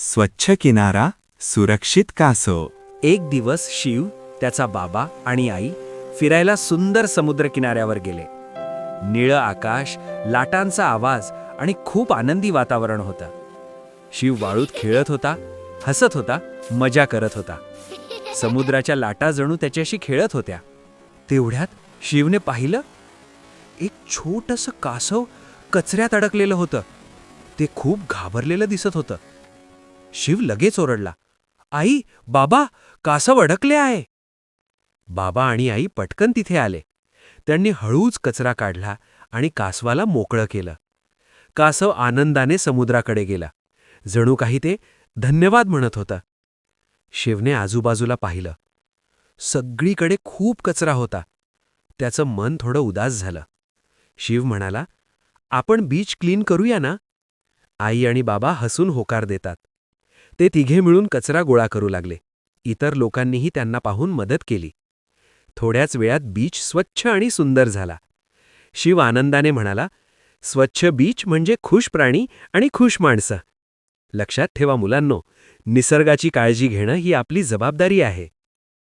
स्वच्छ किनारा, सुरक्षित कासव. एक दिवस शिव, त्याचा बाबा आणि आई फिरायला सुंदर समुद्रकिनाऱ्यावर गेले. निळं आकाश, लाटांचा आवाज आणि खूप आनंदी वातावरण होतं. शिव वाळूत खेळत होता, हसत होता, मजा करत होता. समुद्राच्या लाटा जणू त्याच्याशी खेळत होत्या. तेवढ्यात शिवने पाहिलं, एक छोटंसं कासव कचऱ्यात अडकलेलं होतं. ते खूप घाबरलेलं दिसत होतं. शिव लगेच ओरडला, "आई, बाबा, कासव अडकले आहे." बाबा आणि आई पटकन तिथे आले. त्यांनी हळूच कचरा काढला आणि कासवाला मोकळं केलं. कासव आनंदाने समुद्राकडे गेला. जणू काही ते धन्यवाद म्हणत होतं. शिवने आजूबाजूला पाहिलं. सगळीकडे खूप कचरा होता. त्याचं मन थोडं उदास झालं. शिव म्हणाला, "आपण बीच क्लीन करूया ना?" आई आणि बाबा हसून होकार देतात. ते तिघे मिळून कचरा गोळा करू लागले. इतर लोकांनीही त्यांना पाहून मदत केली. थोड्याच वेळात बीच स्वच्छ आणि सुंदर झाला. शिव आनंदाने म्हणाला, "स्वच्छ बीच म्हणजे खुश प्राणी आणि खुश माणसं." लक्षात ठेवा मुलांनो, निसर्गाची काळजी घेणं ही आपली जबाबदारी आहे.